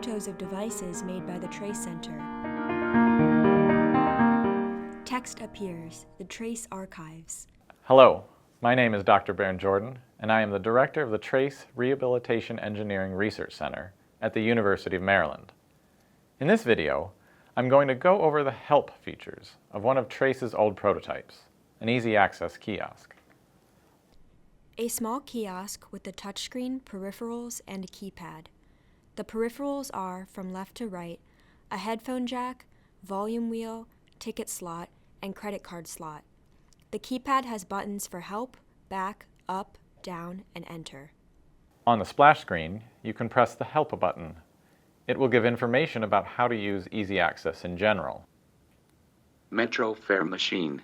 photos of devices made by the Trace Center. Text appears, the Trace Archives. Hello, my name is Dr. Bern Jordan, and I am the Director of the Trace Rehabilitation Engineering Research Center at the University of Maryland. In this video, I'm going to go over the help features of one of Trace's old prototypes, an easy-access kiosk. A small kiosk with a touchscreen, peripherals, and a keypad. The peripherals are, from left to right, a headphone jack, volume wheel, ticket slot, and credit card slot. The keypad has buttons for help, back, up, down, and enter. On the splash screen, you can press the Help button. It will give information about how to use easy access in general. Metro fare machine.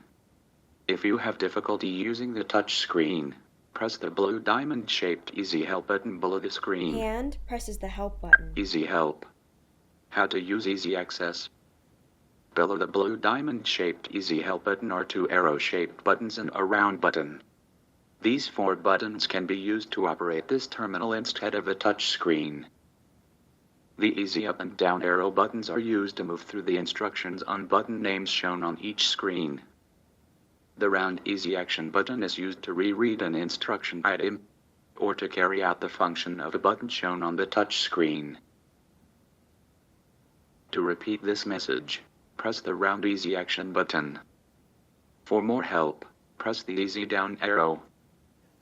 If you have difficulty using the touch screen, press the blue diamond-shaped Easy Help button below the screen. Hand presses the Help button. Easy Help. How to use easy access. Below the blue diamond-shaped Easy Help button are two arrow-shaped buttons and a round button. These four buttons can be used to operate this terminal instead of a touch screen. The easy up and down arrow buttons are used to move through the instructions on button names shown on each screen. The round easy action button is used to reread an instruction item or to carry out the function of a button shown on the touch screen. To repeat this message, press the round easy action button. For more help, press the easy down arrow.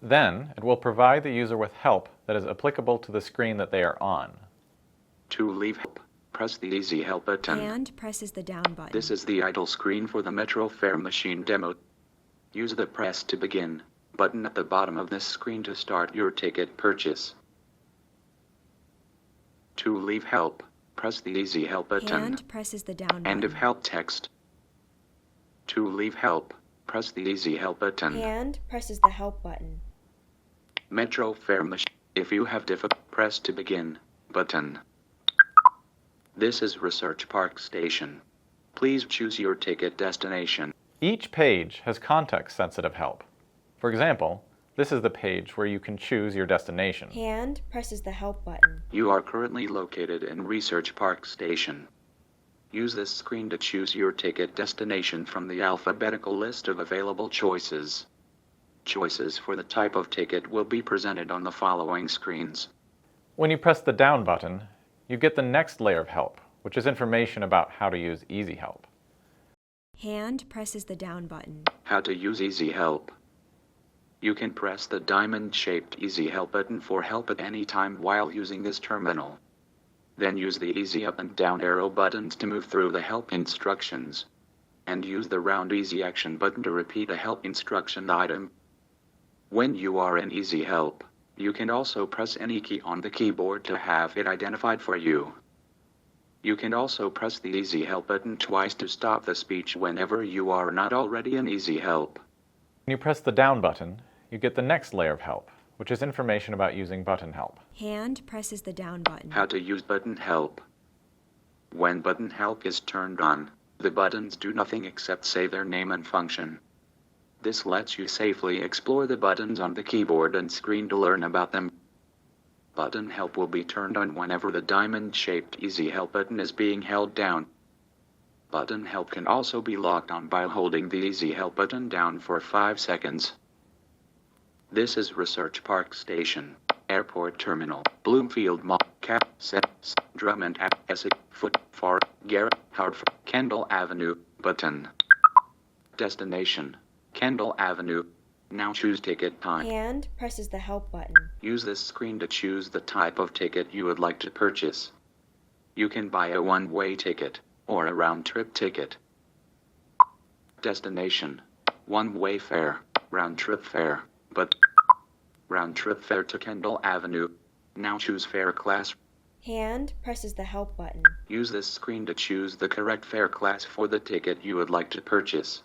Then, it will provide the user with help that is applicable to the screen that they are on. To leave help, press the easy help button. Hand presses the down button. This is the idle screen for the Metro fare machine demo. Use the Press to Begin button at the bottom of this screen to start your ticket purchase. To leave help, press the easy help button. Hand presses the down button. End of help text. To leave help, press the easy help button. Hand presses the Help button. Metro fare machine. If you have difficulty, press to begin button. This is Research Park Station. Please choose your ticket destination. Each page has context-sensitive help. For example, this is the page where you can choose your destination. Hand presses the Help button. You are currently located in Research Park Station. Use this screen to choose your ticket destination from the alphabetical list of available choices. Choices for the type of ticket will be presented on the following screens. When you press the down button, you get the next layer of help, which is information about how to use Easy Help. Hand presses the down button. How to use Easy Help. You can press the diamond-shaped Easy Help button for help at any time while using this terminal. Then use the easy up and down arrow buttons to move through the help instructions. And use the round easy action button to repeat a help instruction item. When you are in Easy Help, you can also press any key on the keyboard to have it identified for you. You can also press the Easy Help button twice to stop the speech whenever you are not already in Easy Help. When you press the down button, you get the next layer of help, which is information about using button help. Hand presses the down button. How to use button help. When button help is turned on, the buttons do nothing except say their name and function. This lets you safely explore the buttons on the keyboard and screen to learn about them. Button help will be turned on whenever the diamond-shaped Easy Help button is being held down. Button help can also be locked on by holding the Easy Help button down for 5 seconds. This is Research Park Station, Airport Terminal, Bloomfield Mall, Drummond, Essex, Foot, Far, Garrett, Hartford, Kendall Avenue, button. Destination, Kendall Avenue. Now choose ticket time. Hand presses the Help button. Use this screen to choose the type of ticket you would like to purchase. You can buy a one-way ticket or a round-trip ticket. Destination, one-way fare, round-trip fare, but round-trip fare to Kendall Avenue. Now choose fare class. Hand presses the Help button. Use this screen to choose the correct fare class for the ticket you would like to purchase.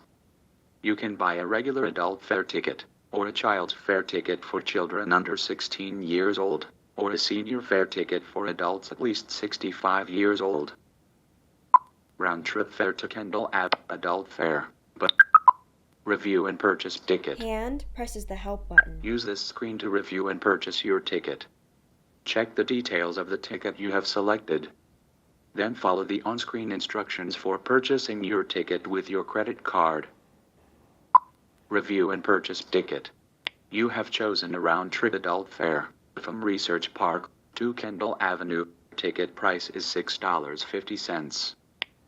You can buy a regular adult fare ticket, or a child's fare ticket for children under 16 years old, or a senior fare ticket for adults at least 65 years old. Round-trip fare to Kendall Ave, adult fare, but review and purchase ticket. Hand presses the Help button. Use this screen to review and purchase your ticket. Check the details of the ticket you have selected, Then follow the on-screen instructions for purchasing your ticket with your credit card. Review and purchase ticket. You have chosen a round-trip adult fare from Research Park to Kendall Avenue. Ticket price is $6.50.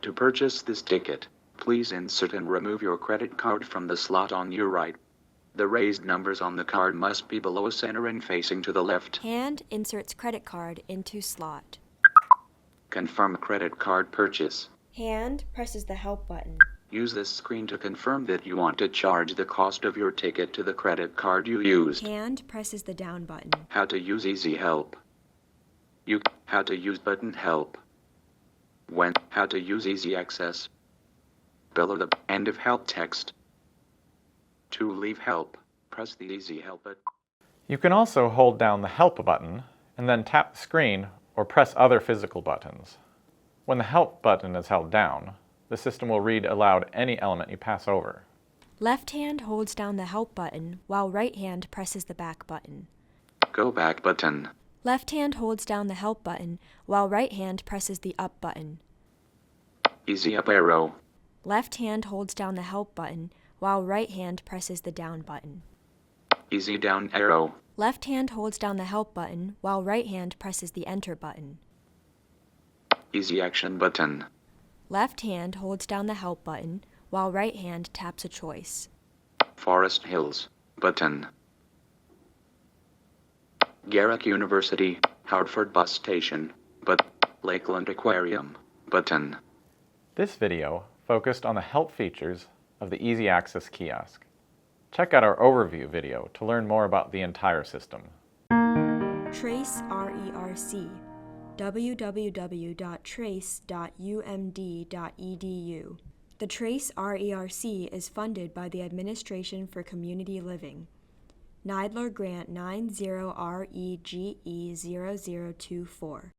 To purchase this ticket, please insert and remove your credit card from the slot on your right. The raised numbers on the card must be below center and facing to the left. Hand inserts credit card into slot. Confirm credit card purchase. Hand presses the Help button. Use this screen to confirm that you want to charge the cost of your ticket to the credit card you used. Hand presses the Down button. How to use Easy Help. How to use button Help. How to use Easy Access. Below the end of help text. To leave help, press the Easy Help button. You can also hold down the Help button and then tap the screen or press other physical buttons. When the Help button is held down, the system will read aloud any element you pass over. Left hand holds down the Help button while right hand presses the Back button. Go back button. Left hand holds down the Help button while right hand presses the Up button. Easy Up arrow. Left hand holds down the Help button while right hand presses the Down button. Easy Down arrow. Left hand holds down the Help button while right hand presses the Enter button. Easy Action button. Left hand holds down the Help button while right hand taps a choice. Forest Hills button. Garrick University, Hartford Bus Station, Lakeland Aquarium button. This video focused on the help features of the Easy Access Kiosk. Check out our overview video to learn more about the entire system. Trace RERC, www.trace.umd.edu. The Trace RERC is funded by the Administration for Community Living. NIDILRR Grant 90REGE0024.